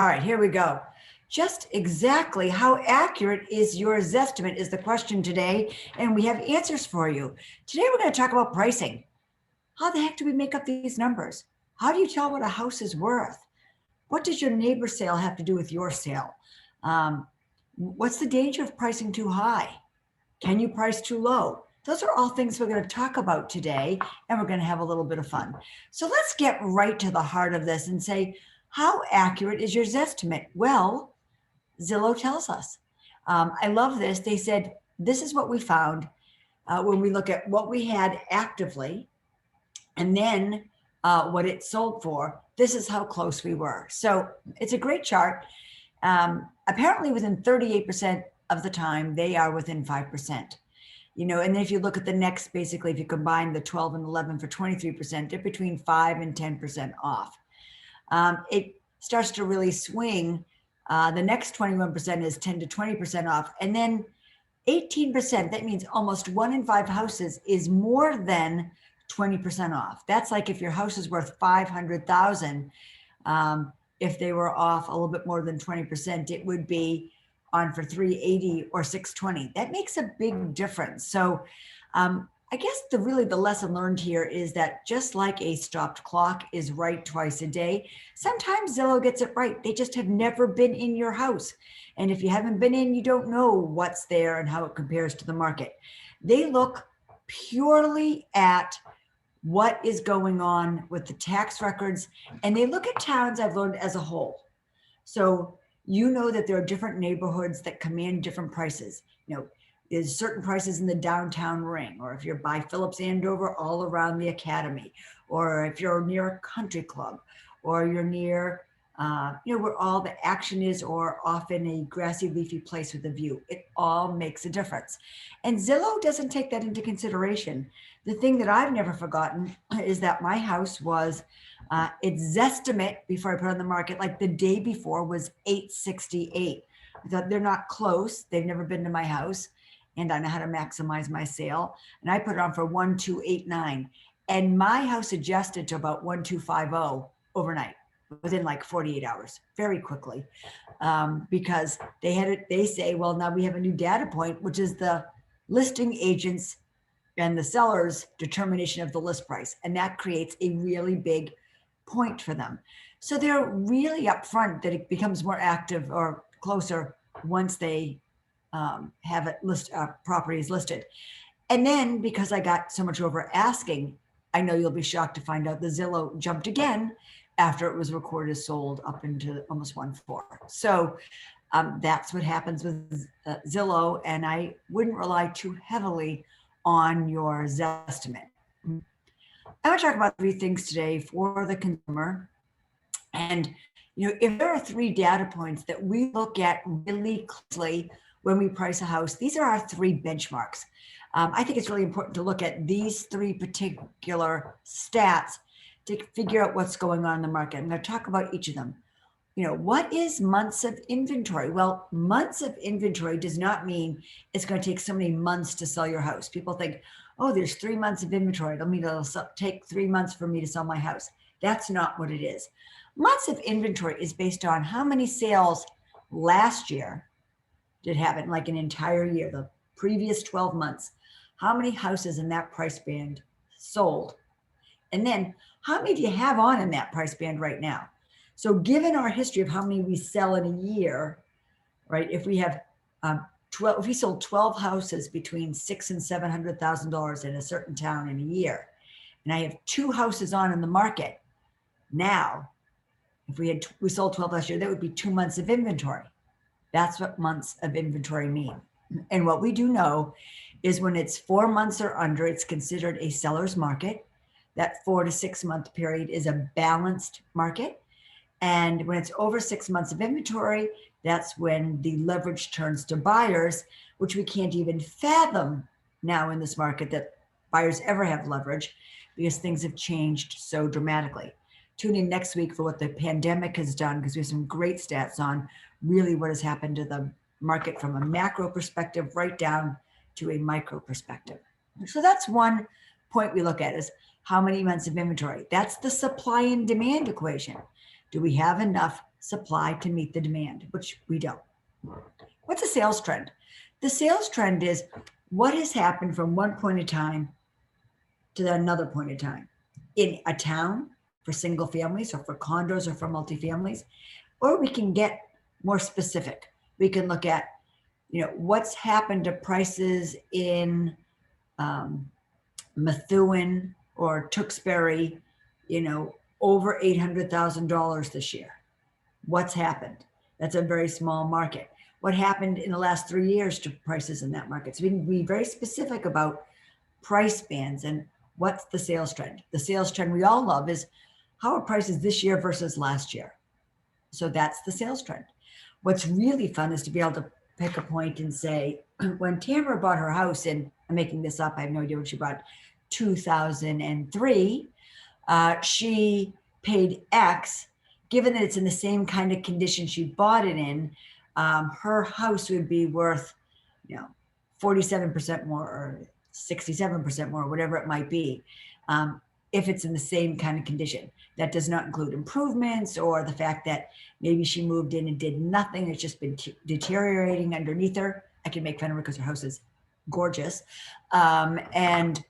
All right, here we go. Just exactly how accurate is your Zestimate is the question today, and we have answers for you. Today we're going to talk about pricing. How the heck do we make up these numbers? How do you tell what a house is worth? What does your neighbor's sale have to do with your sale? What's the danger of pricing too high? Can you price too low? Those are all things we're going to talk about today, and we're going to have a little bit of fun. So let's get right to the heart of this and say, how accurate is your Zestimate? Well, Zillow tells us. I love this. They said, this is what we found when we look at what we had actively and then what it sold for. This is how close we were. So it's a great chart. Apparently within 38% of the time, they are within 5%. You know, and then if you look at the next, basically, if you combine the 12 and 11 for 23%, they're between 5 and 10% off. It starts to really swing. The next 21% is 10 to 20% off. And then 18%, that means almost 1 in 5 houses is more than 20% off. That's like if your house is worth 500,000, if they were off a little bit more than 20%, it would be on for 380 or 620. That makes a big difference. So I guess the lesson learned here is that just like a stopped clock is right twice a day, sometimes Zillow gets it right. They just have never been in your house. And if you haven't been in, you don't know what's there and how it compares to the market. They look purely at what is going on with the tax records, and they look at towns, I've learned, as a whole. So you know that there are different neighborhoods that command different prices. You know, there's certain prices in the downtown ring, or if you're by Phillips Andover, all around the Academy, or if you're near a country club, or you're near, you know, where all the action is, or off in a grassy, leafy place with a view. It all makes a difference. And Zillow doesn't take that into consideration. The thing that I've never forgotten is that my house was, its Zestimate before I put it on the market, like the day before, was 868. I thought, they're not close. They've never been to my house, and I know how to maximize my sale. And I put it on for 1289, and my house adjusted to about 1250 overnight, within like 48 hours, very quickly, because they had it. They say, well, now we have a new data point, which is the listing agent's and the seller's determination of the list price, and that creates a really big point for them. So they're really upfront that it becomes more active or closer once they have it properties listed. And then because I got so much over asking, I know you'll be shocked to find out the Zillow jumped again after it was recorded as sold up into almost 1.4. So that's what happens with Zillow, and I wouldn't rely too heavily on your Zestimate. I want to talk about 3 things today for the consumer. And, you know, if there are 3 data points that we look at really closely when we price a house, these are our 3 benchmarks. I think it's really important to look at these 3 particular stats to figure out what's going on in the market. I'm going to talk about each of them. You know, what is months of inventory? Well, months of inventory does not mean it's going to take so many months to sell your house. People think, oh, there's 3 months of inventory. It'll mean it'll take 3 months for me to sell my house. That's not what it is. Months of inventory is based on how many sales last year did happen, like an entire year, the previous 12 months, how many houses in that price band sold? And then how many do you have on in that price band right now? So given our history of how many we sell in a year, right? If we have if we sold 12 houses between $600,000 and $700,000 in a certain town in a year, and I have 2 houses on in the market now, if we sold 12 last year, that would be 2 months of inventory. That's what months of inventory mean. And what we do know is when it's 4 months or under, it's considered a seller's market. That 4 to 6 month period is a balanced market. And when it's over 6 months of inventory, that's when the leverage turns to buyers, which we can't even fathom now in this market that buyers ever have leverage because things have changed so dramatically. Tune in next week for what the pandemic has done, because we have some great stats on really what has happened to the market from a macro perspective right down to a micro perspective. So that's one point we look at, is how many months of inventory. That's the supply and demand equation. Do we have enough supply to meet the demand, which we don't. What's a sales trend? The sales trend is what has happened from one point in time to another point in time in a town for single families or for condos or for multifamilies, or we can get more specific. We can look at, what's happened to prices in Methuen or Tewksbury, over $800,000 this year. What's happened? That's a very small market. What happened in the last 3 years to prices in that market? So we can be very specific about price bands and what's the sales trend. The sales trend we all love is how are prices this year versus last year? So that's the sales trend. What's really fun is to be able to pick a point and say, when Tamara bought her house, and I'm making this up, I have no idea when she bought, 2003, she paid X. Given that it's in the same kind of condition she bought it in, her house would be worth, 47% more or 67% more, whatever it might be, if it's in the same kind of condition. That does not include improvements or the fact that maybe she moved in and did nothing. It's just been deteriorating underneath her. I can make fun of her because her house is gorgeous. And,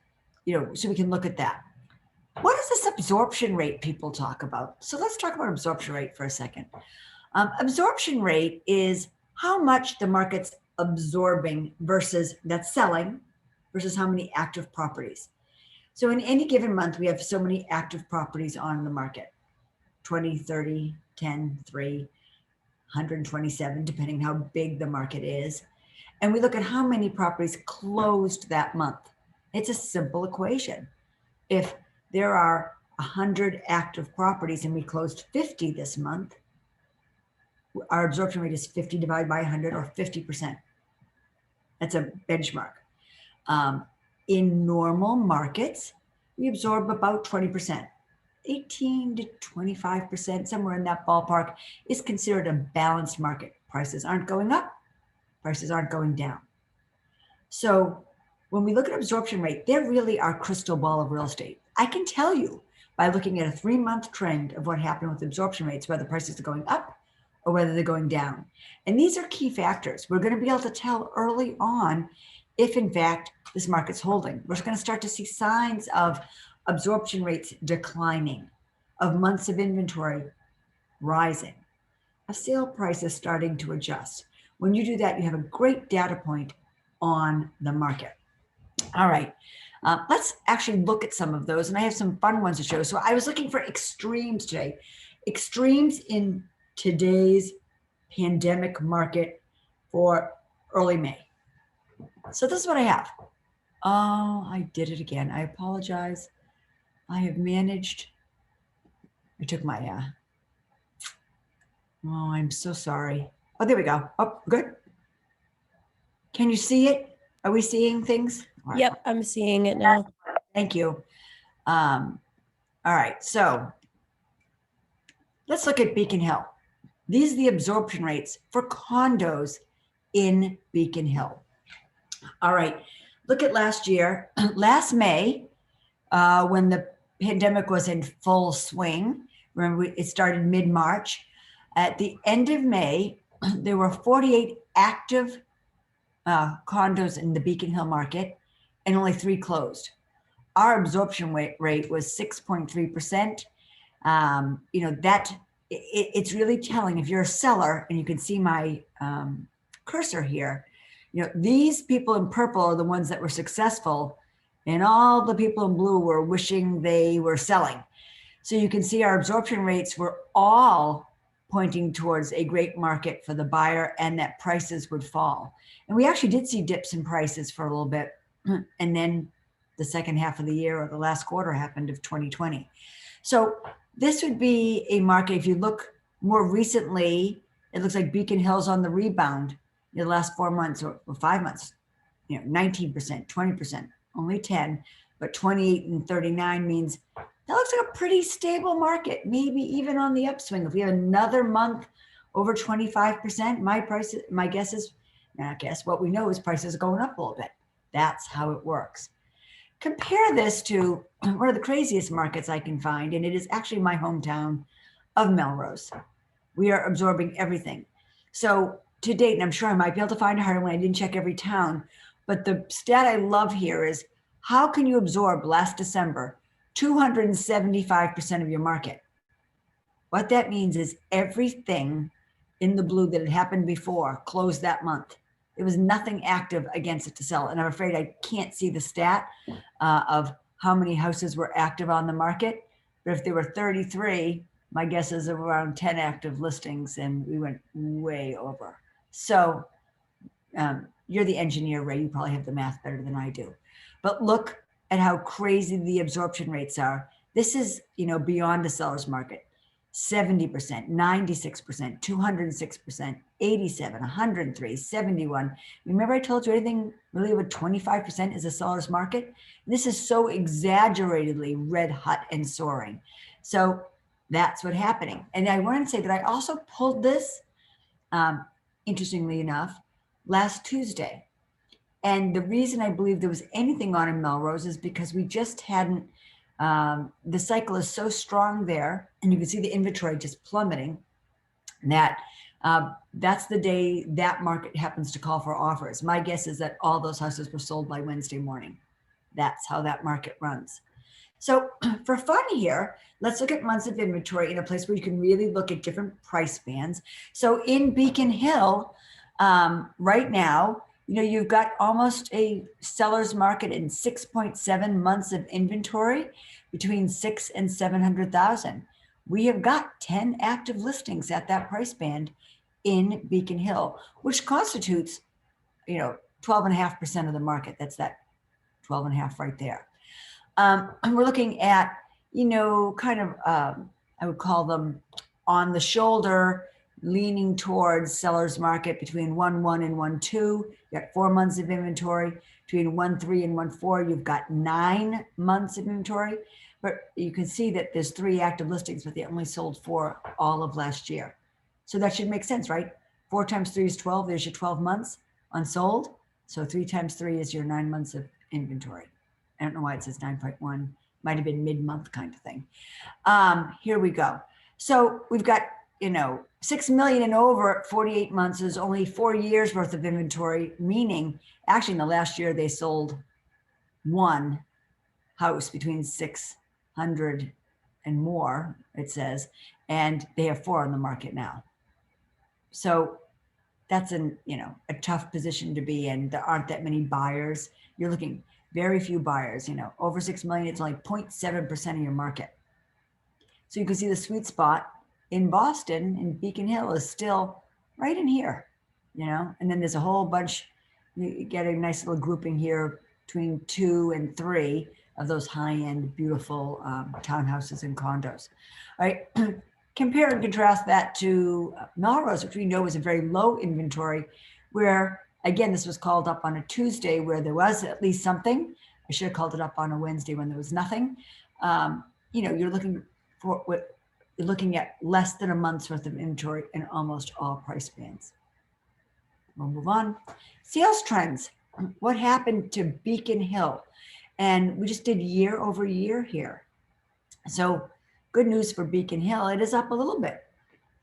so we can look at that. What is this absorption rate people talk about? So let's talk about absorption rate for a second. Absorption rate is how much the market's absorbing versus that's selling versus how many active properties. So in any given month, we have so many active properties on the market, 20, 30, 10, 3, 127, depending how big the market is. And we look at how many properties closed that month. It's a simple equation. If there are 100 active properties and we closed 50 this month, our absorption rate is 50 divided by 100 or 50%. That's a benchmark. In normal markets, we absorb about 20%. 18 to 25%, somewhere in that ballpark, is considered a balanced market. Prices aren't going up, prices aren't going down. So when we look at absorption rate, they're really our crystal ball of real estate. I can tell you by looking at a 3-month trend of what happened with absorption rates, whether prices are going up or whether they're going down. And these are key factors. We're going to be able to tell early on if, in fact, this market's holding. We're going to start to see signs of absorption rates declining, of months of inventory rising, of sale prices starting to adjust. When you do that, you have a great data point on the market. All right, let's actually look at some of those, and I have some fun ones to show. So I was looking for extremes today. Extremes in today's pandemic market for early May. So this is what I have. Oh, I did it again. I apologize. I have managed. I took my, oh, I'm so sorry. Oh, there we go. Oh, good. Can you see it? Are we seeing things? Right. Yep, I'm seeing it now. Thank you. All right, so let's look at Beacon Hill. These are the absorption rates for condos in Beacon Hill. All right, look at last year. Last May, when the pandemic was in full swing, remember it started mid-March. At the end of May, there were 48 active condos in the Beacon Hill market and only 3 closed. Our absorption rate was 6.3%. It's really telling. If you're a seller, and you can see my cursor here, these people in purple are the ones that were successful, and all the people in blue were wishing they were selling. So you can see our absorption rates were all pointing towards a great market for the buyer and that prices would fall. And we actually did see dips in prices for a little bit. And then the second half of the year or the last quarter happened of 2020. So this would be a market, if you look more recently, it looks like Beacon Hill's on the rebound in the last 4 months or 5 months, 19%, 20%, only 10, but 28 and 39 means that looks like a pretty stable market, maybe even on the upswing. If we have another month over 25%, my guess is, not guess, what we know is prices are going up a little bit. That's how it works. Compare this to one of the craziest markets I can find, and it is actually my hometown of Melrose. We are absorbing everything. So to date, and I'm sure I might be able to find a harder one, I didn't check every town, but the stat I love here is how can you absorb last December 275% of your market? What that means is everything in the blue that had happened before closed that month. There was nothing active against it to sell. And I'm afraid I can't see the stat of how many houses were active on the market. But if there were 33, my guess is around 10 active listings, and we went way over. So you're the engineer, Ray. You probably have the math better than I do. But look at how crazy the absorption rates are. This is, beyond the seller's market. 70%, 96%, 206%, 87, 103, 71. Remember I told you anything really over 25% is a seller's market? This is so exaggeratedly red hot and soaring. So that's what's happening. And I want to say that I also pulled this, interestingly enough, last Tuesday. And the reason I believe there was anything on in Melrose is because we just hadn't, the cycle is so strong there, and you can see the inventory just plummeting, that that's the day that market happens to call for offers. My guess is that all those houses were sold by Wednesday morning. That's how that market runs. So for fun here, let's look at months of inventory in a place where you can really look at different price bands. So in Beacon Hill, right now, you've got almost a seller's market in 6.7 months of inventory between 6 and 700,000. We have got 10 active listings at that price band in Beacon Hill, which constitutes, 12.5% of the market. That's that 12.5 right there. We're looking at, I would call them on the shoulder, leaning towards seller's market between 1.1 and 1.2. You got 4 months of inventory. Between 1.3 and 1.4, you've got 9 months of inventory. But you can see that there's 3 active listings, but they only sold 4 all of last year. So that should make sense, right? 4 times 3 is 12. There's your 12 months unsold. So 3 times 3 is your 9 months of inventory. I don't know why it says 9.1. Might have been mid-month kind of thing. Here we go. So we've got, 6 million and over at 48 months is only 4 years worth of inventory, meaning actually in the last year they sold 1 house between 600 and more, it says, and they have 4 on the market now. So that's a tough position to be in. There aren't that many buyers. You're looking very few buyers, over 6 million, it's only 0.7% of your market. So you can see the sweet spot in Boston, in Beacon Hill, is still right in here, and then there's a whole bunch, you get a nice little grouping here between 2 and 3 of those high-end, beautiful townhouses and condos. All right, compare and contrast that to Melrose, which we know is a very low inventory, where, again, this was called up on a Tuesday where there was at least something. I should have called it up on a Wednesday when there was nothing. You're looking at less than a month's worth of inventory in almost all price bands. We'll move on. Sales trends. What happened to Beacon Hill? And we just did year over year here. So good news for Beacon Hill. It is up a little bit.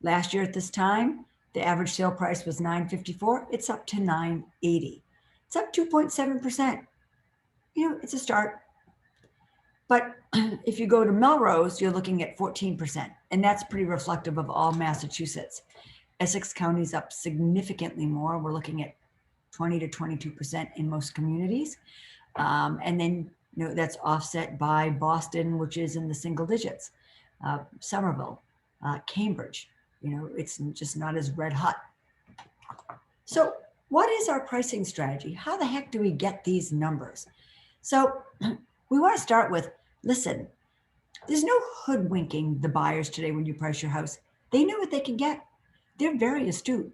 Last year at this time, the average sale price was $954. It's up to $980. It's up 2.7%. It's a start. But if you go to Melrose, you're looking at 14%. And that's pretty reflective of all Massachusetts. Essex County's up significantly more. We're looking at 20 to 22% in most communities. And then, that's offset by Boston, which is in the single digits. Somerville, Cambridge, it's just not as red hot. So what is our pricing strategy? How the heck do we get these numbers? So we want to start with, listen, there's no hoodwinking the buyers today when you price your house. They know what they can get. They're very astute.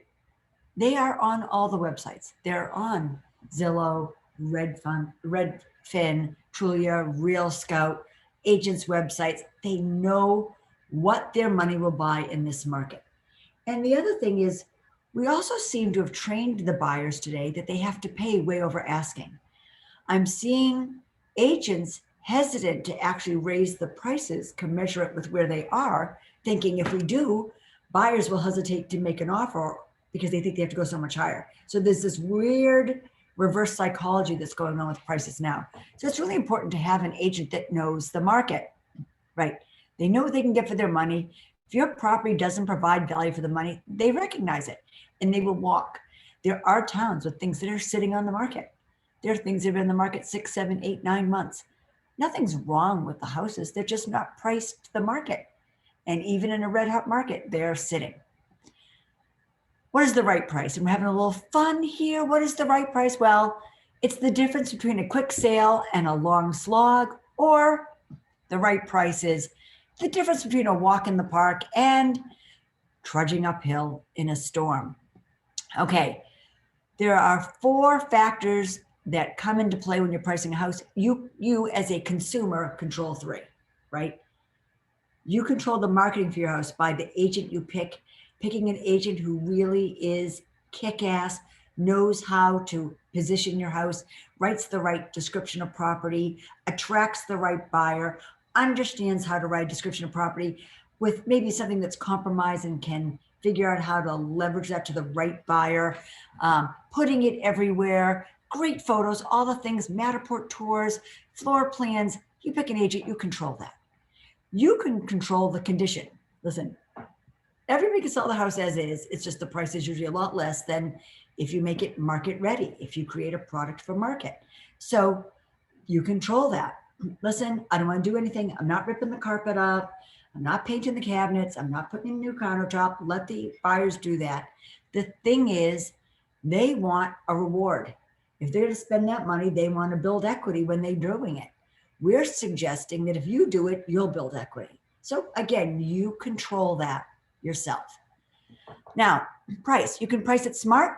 They are on all the websites. They're on Zillow, Redfin, Trulia, Real Scout, agents' websites. They know what their money will buy in this market. And the other thing is, we also seem to have trained the buyers today that they have to pay way over asking. I'm seeing agents hesitant to actually raise the prices commensurate with where they are, thinking if we do, buyers will hesitate to make an offer because they think they have to go so much higher. So there's this weird reverse psychology that's going on with prices now. So it's really important to have an agent that knows the market, right? They know what they can get for their money. If your property doesn't provide value for the money, they recognize it and they will walk. There are towns with things that are sitting on the market. There are things that have been in the market 6, 7, 8, 9 months. Nothing's wrong with the houses. They're just not priced to the market. And even in a red hot market, they're sitting. What is the right price? And we're having a little fun here. What is the right price? Well, it's the difference between a quick sale and a long slog, or the right price is the difference between a walk in the park and trudging uphill in a storm. Okay, there are 4 factors that come into play when you're pricing a house. You as a consumer control 3, right? You control the marketing for your house by the agent you pick, picking an agent who really is kick-ass, knows how to position your house, writes the right description of property, attracts the right buyer, understands how to write a description of property with maybe something that's compromised and can figure out how to leverage that to the right buyer, putting it everywhere, great photos, all the things, Matterport tours, floor plans. You pick an agent, you control that. You can control the condition. Listen, everybody can sell the house as is. It's just the price is usually a lot less than if you make it market ready, if you create a product for market. So you control that. Listen, I don't want to do anything. I'm not ripping the carpet up. I'm not painting the cabinets. I'm not putting in a new countertop. Let the buyers do that. The thing is, they want a reward. If they're going to spend that money, they want to build equity when they're doing it. We're suggesting that if you do it, you'll build equity. So again, you control that yourself. Now, price. You can price it smart.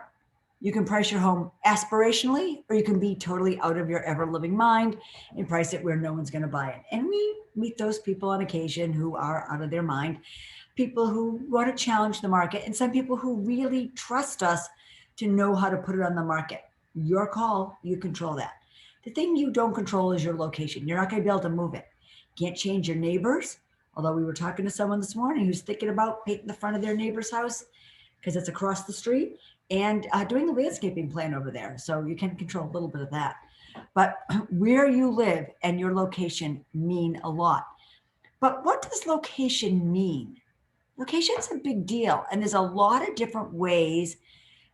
You can price your home aspirationally, or you can be totally out of your ever-living mind and price it where no one's going to buy it. And we meet those people on occasion who are out of their mind, people who want to challenge the market, and some people who really trust us to know how to put it on the market. Your call, you control that. The thing you don't control is your location. You're not going to be able to move it. Can't change your neighbors. Although we were talking to someone this morning who's thinking about painting the front of their neighbor's house because it's across the street, and doing a landscaping plan over there. So you can control a little bit of that. But where you live and your location mean a lot. But what does location mean? Location's a big deal. And there's a lot of different ways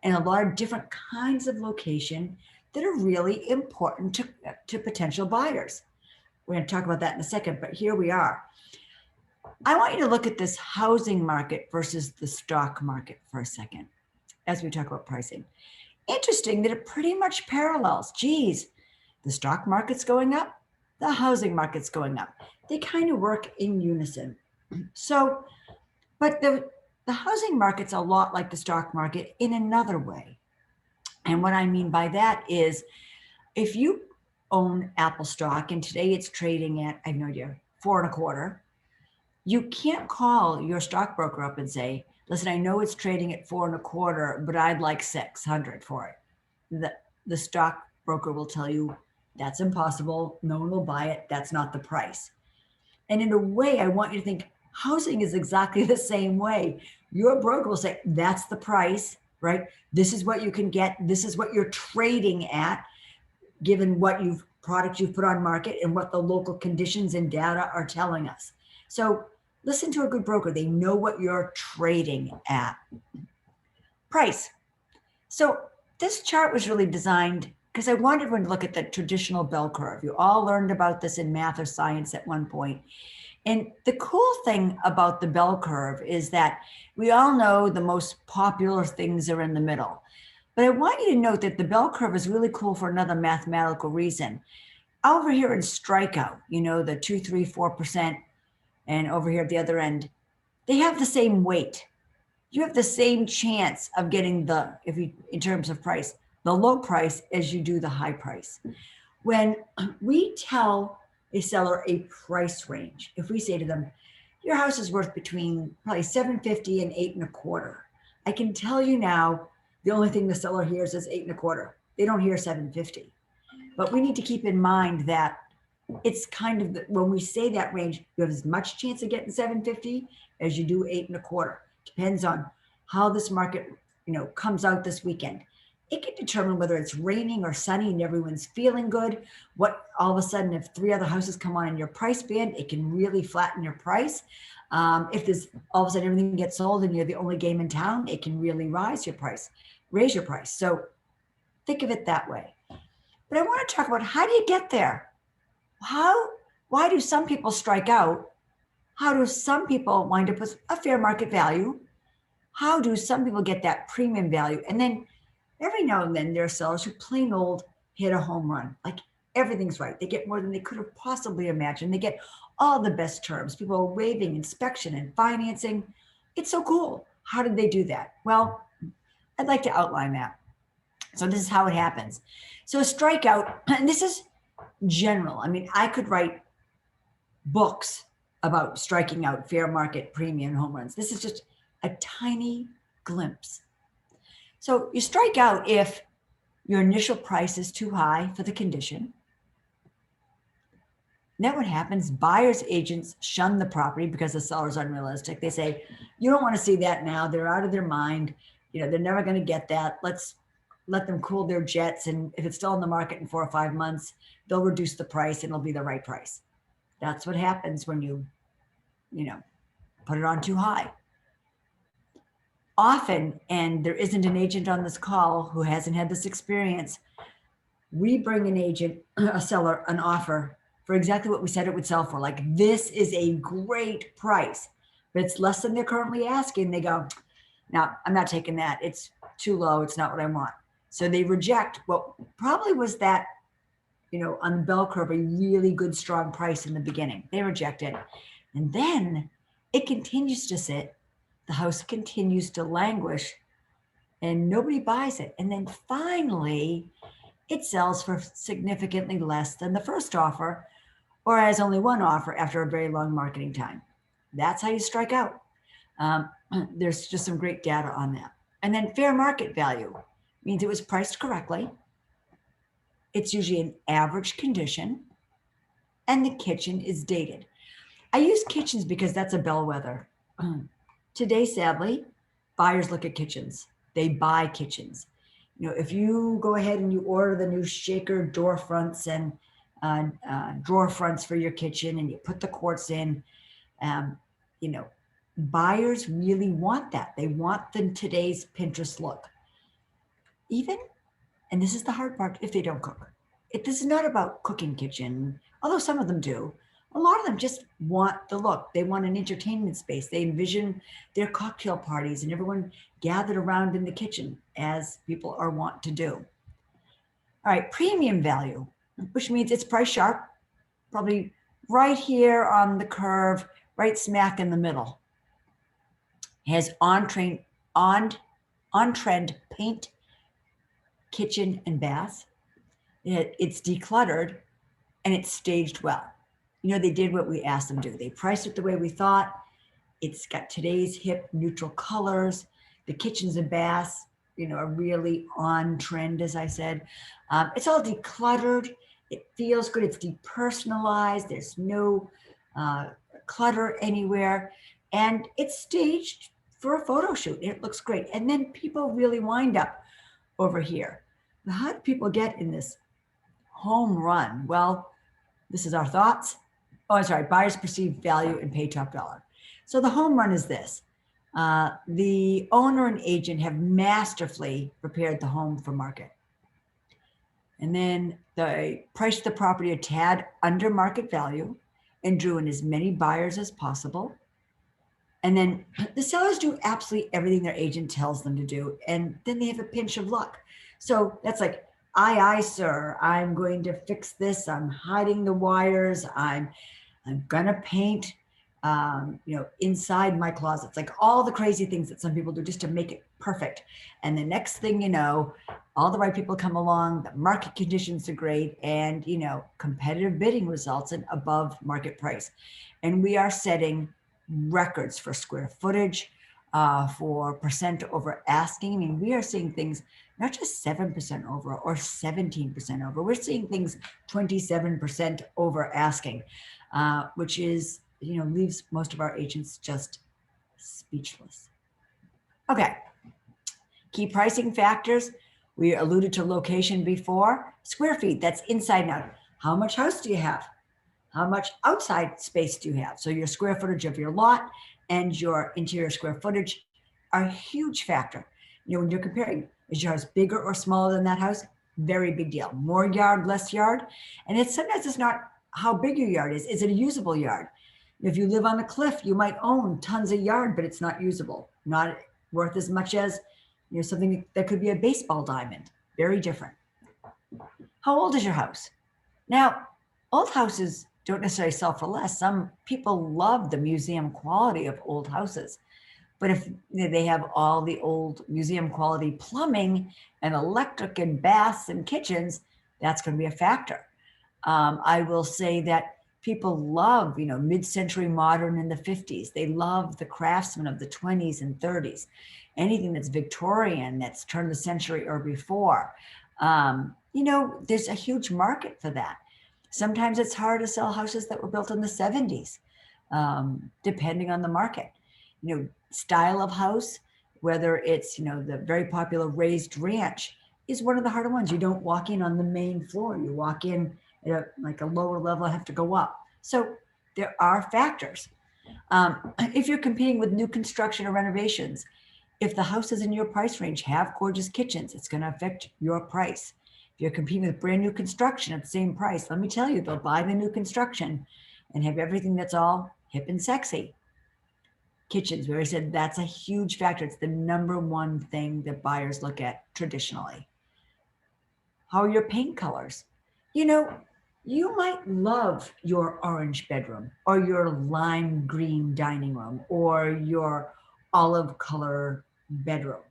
and a lot of different kinds of location that are really important to potential buyers. We're going to talk about that in a second, but here we are. I want you to look at this housing market versus the stock market for a second as we talk about pricing. Interesting that it pretty much parallels. Geez, the stock market's going up, the housing market's going up. They kind of work in unison. So, but the housing market's a lot like the stock market in another way. And what I mean by that is if you own Apple stock and today it's trading at, I have no idea, 4.25, you can't call your stockbroker up and say, listen, I know it's trading at 4.25, but I'd like 600 for it. The stockbroker will tell you that's impossible. No one will buy it. That's not the price. And in a way, I want you to think housing is exactly the same way. Your broker will say, that's the price, right? This is what you can get. This is what you're trading at, given what product you've put on market and what the local conditions and data are telling us. So listen to a good broker. They know what you're trading at. Price. So this chart was really designed because I wanted everyone to look at the traditional bell curve. You all learned about this in math or science at one point. And the cool thing about the bell curve is that we all know the most popular things are in the middle. But I want you to note that the bell curve is really cool for another mathematical reason. Over here in strikeout, you know, the 2, 3, 4%, and over here at the other end, they have the same weight. You have the same chance of getting in terms of price, the low price as you do the high price. When we tell a seller a price range, if we say to them, your house is worth between probably $750 and $8.25, I can tell you now, the only thing the seller hears is $8.25. They don't hear $750. But we need to keep in mind that it's kind of when we say that range, you have as much chance of getting $750 as you do $8.25. depends on how this market, comes out this weekend. It can determine whether it's raining or sunny and everyone's feeling good. What all of a sudden, if three other houses come on in your price band, it can really flatten your price. If there's all of a sudden everything gets sold and you're the only game in town, it can really raise your price. So think of it that way. But I want to talk about, how do you get there? Why do some people strike out? How do some people wind up with a fair market value? How do some people get that premium value? And then every now and then there are sellers who plain old hit a home run. Like everything's right. They get more than they could have possibly imagined. They get all the best terms. People are waiving inspection and financing. It's so cool. How did they do that? Well, I'd like to outline that. So this is how it happens. So a strikeout, and this is general. I mean, I could write books about striking out fair market premium home runs. This is just a tiny glimpse. So you strike out if your initial price is too high for the condition. And then what happens? Buyers agents shun the property because the seller's unrealistic. They say, you don't want to see that now. They're out of their mind. They're never going to get that. Let's let them cool their jets. And if it's still in the market in 4 or 5 months, they'll reduce the price and it'll be the right price. That's what happens when you put it on too high. Often, and there isn't an agent on this call who hasn't had this experience, we bring an agent, a seller, an offer for exactly what we said it would sell for. Like, this is a great price, but it's less than they're currently asking. They go, no, I'm not taking that. It's too low. It's not what I want. So they reject what probably was that, on the bell curve, a really good, strong price in the beginning. They reject it. And then it continues to sit. The house continues to languish and nobody buys it. And then finally, it sells for significantly less than the first offer, or has only one offer after a very long marketing time. That's how you strike out. There's just some great data on that. And then fair market value means it was priced correctly. It's usually an average condition, and the kitchen is dated. I use kitchens because that's a bellwether. Today, sadly, buyers look at kitchens. They buy kitchens. If you go ahead and you order the new shaker door fronts and drawer fronts for your kitchen and you put the quartz in, buyers really want that. They want today's Pinterest look. Even, and this is the hard part, if they don't cook. This is not about cooking kitchen, although some of them do. A lot of them just want the look. They want an entertainment space. They envision their cocktail parties and everyone gathered around in the kitchen, as people are wont to do. All right, premium value, which means it's price sharp, probably right here on the curve, right smack in the middle. Has on-trend paint, kitchen, and bath. It's decluttered and it's staged well. They did what we asked them to do. They priced it the way we thought. It's got today's hip neutral colors. The kitchens and baths, are really on trend, as I said. It's all decluttered. It feels good. It's depersonalized. There's no clutter anywhere. And it's staged for a photo shoot. It looks great. And then people really wind up over here. How do people get in this home run? Well, this is our thoughts. Oh, I'm sorry, buyers perceive value and pay top dollar. So the home run is this. The owner and agent have masterfully prepared the home for market. And then they priced the property a tad under market value and drew in as many buyers as possible. And then the sellers do absolutely everything their agent tells them to do. And then they have a pinch of luck. So that's like, aye, sir, I'm going to fix this. I'm hiding the wires. I'm gonna paint, inside my closets, like all the crazy things that some people do just to make it perfect. And the next thing you know, all the right people come along, the market conditions are great, and competitive bidding results in above market price. And we are setting records for square footage, for percent over asking. I mean, we are seeing things not just 7% over or 17% over. We're seeing things 27% over asking, which is, leaves most of our agents just speechless. Okay, key pricing factors. We alluded to location before. Square feet, that's inside and out. How much house do you have? How much outside space do you have? So your square footage of your lot and your interior square footage are a huge factor. You know, when you're comparing, is your house bigger or smaller than that house? Very big deal. More yard, less yard. And it's sometimes it's not how big your yard is. Is it a usable yard? If you live on a cliff, you might own tons of yard, but it's not usable, not worth as much as, you know, something that could be a baseball diamond. Very different. How old is your house? Now, old houses don't necessarily sell for less. Some people love the museum quality of old houses. But if they have all the old museum quality plumbing and electric and baths and kitchens, that's going to be a factor. I will say that people love, you know, mid-century modern in the 50s. They love the craftsmen of the 20s and 30s. Anything that's Victorian, that's turn of the century or before. You know, there's a huge market for that. Sometimes it's hard to sell houses that were built in the 70s, depending on the market. You know, style of house, whether it's, you know, the very popular raised ranch is one of the harder ones. You don't walk in on the main floor. You walk in at like a lower level, have to go up. So there are factors. If you're competing with new construction or renovations, if the houses in your price range have gorgeous kitchens, it's going to affect your price. If you're competing with brand new construction at the same price, let me tell you, they'll buy the new construction and have everything that's all hip and sexy. Kitchens, where I said that's a huge factor. It's the number one thing that buyers look at traditionally. How are your paint colors? You know, you might love your orange bedroom or your lime green dining room or your olive color bedroom,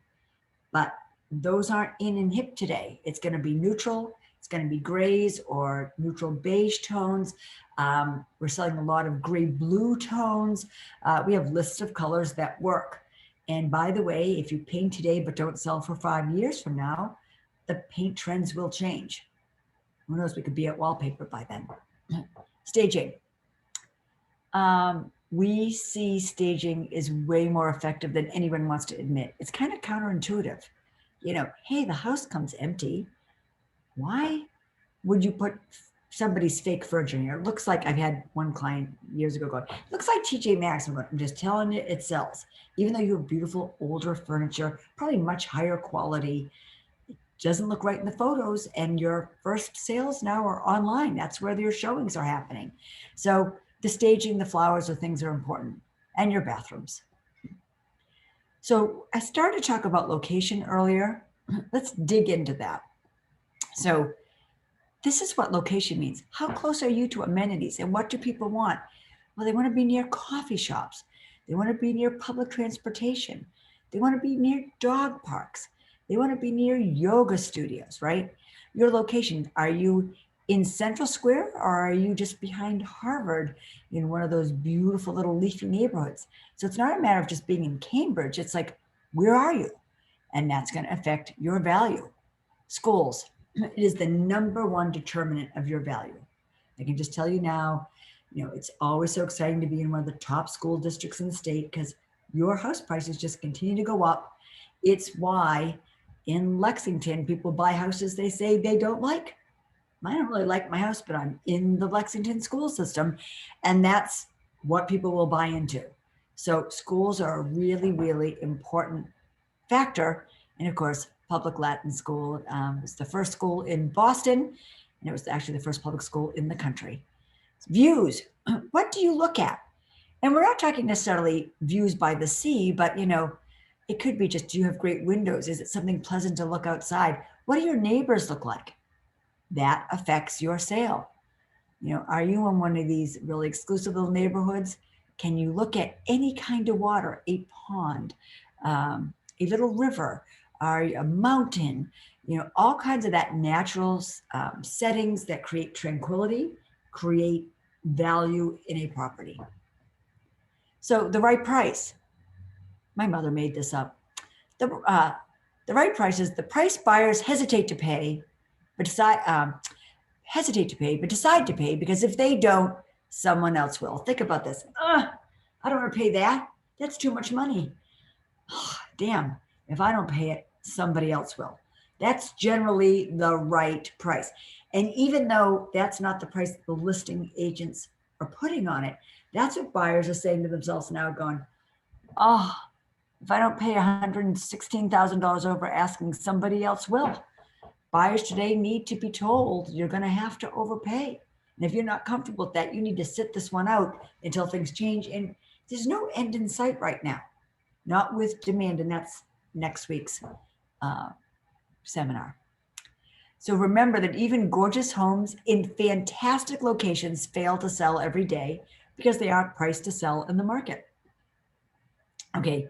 but those aren't in and hip today. It's going to be neutral. It's going to be grays or neutral beige tones. We're selling a lot of gray blue tones. We have lists of colors that work. And by the way, if you paint today but don't sell for 5 years from now, the paint trends will change. Who knows, we could be at wallpaper by then. Staging. We see staging is way more effective than anyone wants to admit. It's kind of counterintuitive. You know, hey, the house comes empty. Why would you put somebody's fake furniture in here? It looks like, I've had one client years ago going, looks like TJ Maxx. I'm just telling you, it sells. Even though you have beautiful older furniture, probably much higher quality, doesn't look right in the photos, and your first sales now are online. That's where your showings are happening. So the staging, the flowers, the things are important, and your bathrooms. So I started to talk about location earlier. Let's dig into that. So this is what location means. How close are you to amenities, and what do people want? Well, they want to be near coffee shops. They want to be near public transportation. They want to be near dog parks. They want to be near yoga studios, right? Your location, are you in Central Square or are you just behind Harvard in one of those beautiful little leafy neighborhoods? So it's not a matter of just being in Cambridge. It's like, where are you? And that's going to affect your value. Schools, it is the number one determinant of your value. I can just tell you now, you know, it's always so exciting to be in one of the top school districts in the state because your house prices just continue to go up. It's why in Lexington, people buy houses they say they don't like. I don't really like my house, but I'm in the Lexington school system. And that's what people will buy into. So schools are a really, really important factor. And of course, public Latin school was the first school in Boston, and it was actually the first public school in the country. Views, what do you look at? And we're not talking necessarily views by the sea, but you know, it could be just, do you have great windows? Is it something pleasant to look outside? What do your neighbors look like? That affects your sale. You know, are you in one of these really exclusive little neighborhoods? Can you look at any kind of water, a pond, a little river, or a mountain, you know, all kinds of that natural settings that create tranquility, create value in a property. So the right price. My mother made this up. The right price is the price buyers hesitate to pay, but decide to pay because if they don't, someone else will. Think about this. I don't want to pay that. That's too much money. damn, if I don't pay it, somebody else will. That's generally the right price. And even though that's not the price the listing agents are putting on it, that's what buyers are saying to themselves now, going, oh, if I don't pay $116,000 over asking, somebody else will. Buyers today need to be told you're going to have to overpay. And if you're not comfortable with that, you need to sit this one out until things change. And there's no end in sight right now, not with demand. And that's next week's seminar. So remember that even gorgeous homes in fantastic locations fail to sell every day because they aren't priced to sell in the market. Okay,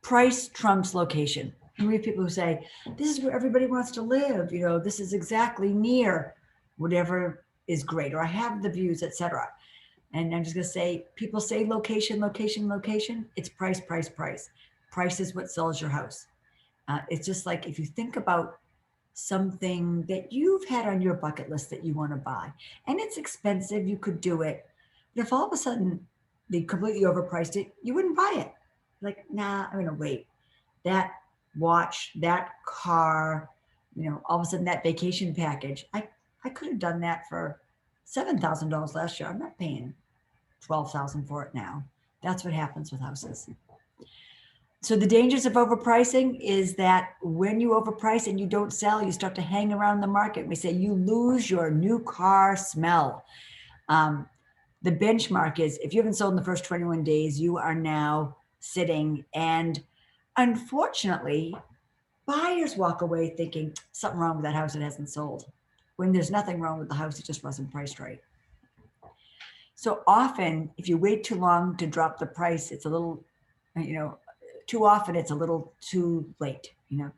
price trumps location. And we have people who say, this is where everybody wants to live. You know, this is exactly near whatever is great, or I have the views, etc. And I'm just going to say, people say location, location, location. It's price, price, price. Price is what sells your house. It's just like if you think about something that you've had on your bucket list that you want to buy, and it's expensive, you could do it. But if all of a sudden they completely overpriced it, you wouldn't buy it. Like, nah, I'm going to wait. That watch, that car, you know, all of a sudden that vacation package, I could have done that for $7,000 last year. I'm not paying $12,000 for it now. That's what happens with houses. So the dangers of overpricing is that when you overprice and you don't sell, you start to hang around the market. We say you lose your new car smell. The benchmark is if you haven't sold in the first 21 days, you are now sitting. And unfortunately, buyers walk away thinking something wrong with that house that hasn't sold, when there's nothing wrong with the house, it just wasn't priced right. So often, if you wait too long to drop the price, it's a little, you know, too often it's a little too late, you know,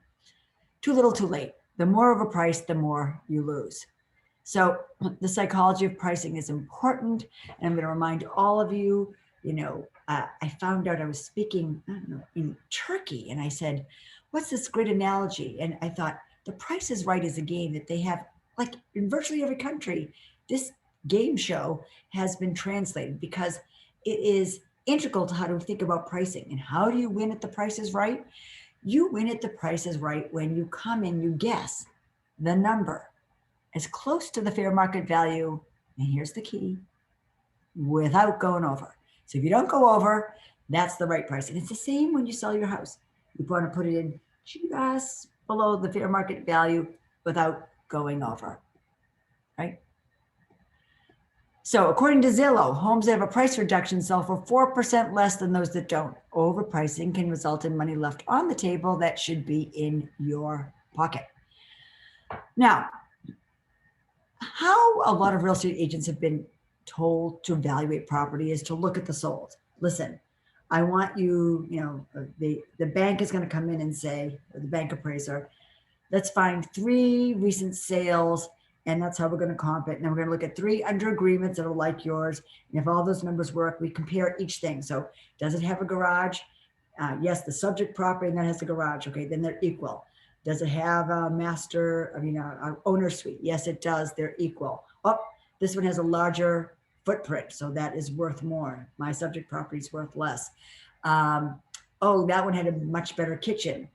too little, too late. The more overpriced, the more you lose. So the psychology of pricing is important. And I'm going to remind all of you, you know, I found out I was speaking, I don't know, in Turkey, and I said, what's this great analogy? And I thought, the Price is Right is a game that they have, like in virtually every country. This game show has been translated because it is integral to how to think about pricing. And how do you win at the Price is Right? You win at the Price is Right when you come in, you guess the number as close to the fair market value, and here's the key, without going over. So if you don't go over, that's the right price. And it's the same when you sell your house. You want to put it in just below the fair market value without going over, right? So according to Zillow, homes that have a price reduction sell for 4% less than those that don't. Overpricing can result in money left on the table that should be in your pocket. Now, how a lot of real estate agents have been told to evaluate property is to look at the sold. Listen, I want you, you know, the bank is going to come in and say, or the bank appraiser, let's find 3 recent sales, and that's how we're going to comp it. And then we're going to look at 3 under agreements that are like yours. And if all those numbers work, we compare each thing. So does it have a garage? Yes, the subject property, and that has a garage. Okay, then they're equal. Does it have a master, owner suite? Yes, it does. They're equal. Oh, this one has a larger footprint, so that is worth more. My subject property is worth less. Oh, that one had a much better kitchen.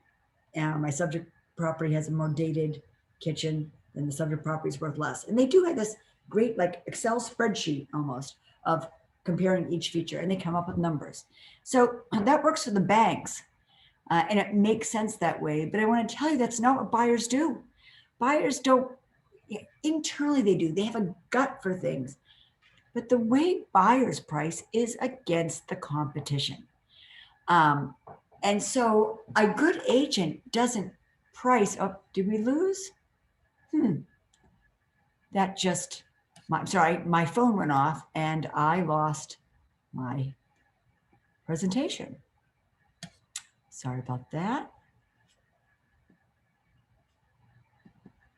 My subject property has a more dated kitchen, then the subject property is worth less. And they do have this great like Excel spreadsheet almost of comparing each feature, and they come up with numbers. So that works for the banks. And it makes sense that way. But I want to tell you, that's not what buyers do. Buyers don't, internally they do. They have a gut for things. But the way buyers price is against the competition. And so a good agent doesn't price. Oh, did we lose? That just, my phone went off and I lost my presentation. Sorry about that.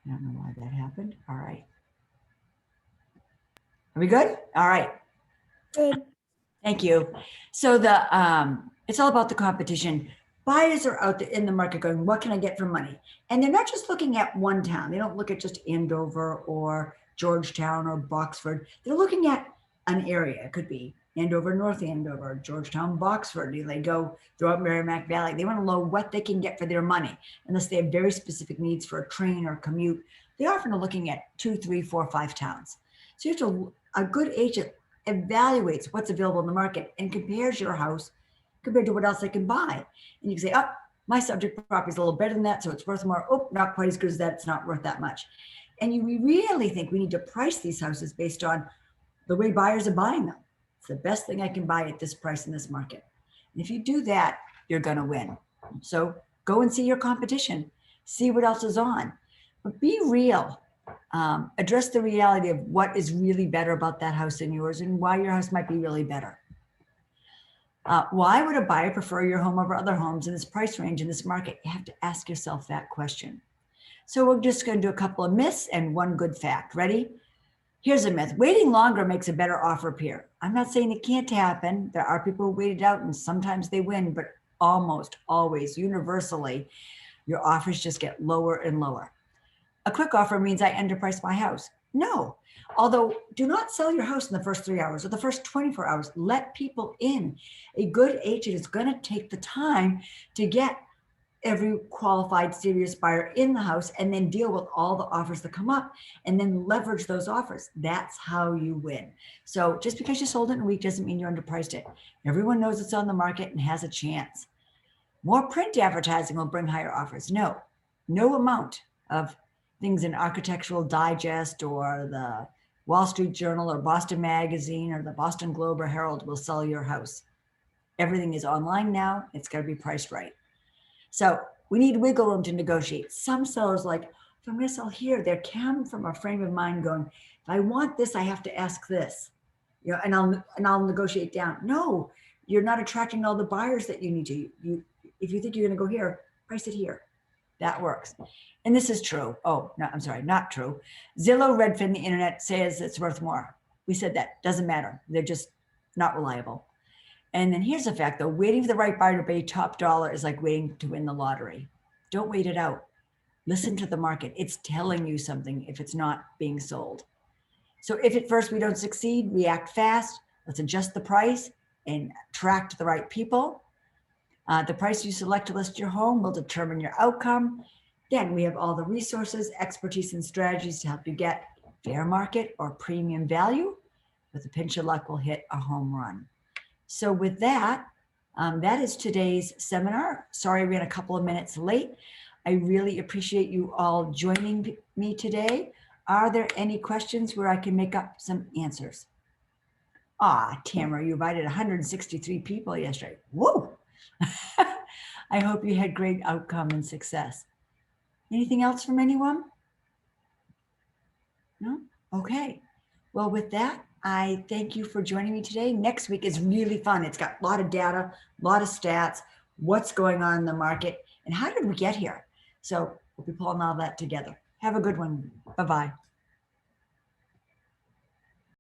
I don't know why that happened. All right. Are we good? All right. Good. Thank you. So it's all about the competition. Buyers are out there in the market going, what can I get for money? And they're not just looking at one town. They don't look at just Andover or Georgetown or Boxford. They're looking at an area. It could be Andover, North Andover, Georgetown, Boxford. They go throughout Merrimack Valley. They want to know what they can get for their money, unless they have very specific needs for a train or commute. They often are looking at 2, 3, 4, 5 towns. So you have to, a good agent evaluates what's available in the market and compares your house compared to what else they can buy. And you can say, oh, my subject property is a little better than that, so it's worth more. Oh, not quite as good as that. It's not worth that much. And we really think we need to price these houses based on the way buyers are buying them. It's the best thing I can buy at this price in this market. And if you do that, you're going to win. So go and see your competition, see what else is on, but be real. Address the reality of what is really better about that house than yours and why your house might be really better. Why would a buyer prefer your home over other homes in this price range in this market? You have to ask yourself that question. So we're just going to do a couple of myths and one good fact. Ready? Here's a myth. Waiting longer makes a better offer appear. I'm not saying it can't happen. There are people who waited out and sometimes they win, but almost always, universally, your offers just get lower and lower. A quick offer means I underpriced my house. No. Although, do not sell your house in the first 3 hours or the first 24 hours. Let people in. A good agent is going to take the time to get every qualified, serious buyer in the house and then deal with all the offers that come up and then leverage those offers. That's how you win. So just because you sold it in a week doesn't mean you underpriced it. Everyone knows it's on the market and has a chance. More print advertising will bring higher offers. No amount of things in Architectural Digest or the Wall Street Journal or Boston Magazine or the Boston Globe or Herald will sell your house. Everything is online now. It's got to be priced right. So we need wiggle room to negotiate. Some sellers like, if I'm going to sell here, they're come from a frame of mind going, if I want this, I have to ask this, and I'll negotiate down. No, you're not attracting all the buyers that you need to. If you think you're going to go here, price it here. That works. And this is true. Oh, no, I'm sorry, not true. Zillow, Redfin, the internet says it's worth more. We said that doesn't matter. They're just not reliable. And then here's the fact though, waiting for the right buyer to pay top dollar is like waiting to win the lottery. Don't wait it out. Listen to the market. It's telling you something if it's not being sold. So if at first we don't succeed, react fast. Let's adjust the price and attract the right people. The price you select to list your home will determine your outcome. Again, we have all the resources, expertise, and strategies to help you get fair market or premium value. With a pinch of luck, we'll hit a home run. So with that, that is today's seminar. Sorry, we ran a couple of minutes late. I really appreciate you all joining me today. Are there any questions where I can make up some answers? Tamara, you invited 163 people yesterday. Whoa! I hope you had great outcome and success. Anything else from anyone? No? Okay. Well, with that, I thank you for joining me today. Next week is really fun. It's got a lot of data, a lot of stats, what's going on in the market, and how did we get here? So we'll be pulling all that together. Have a good one. Bye-bye.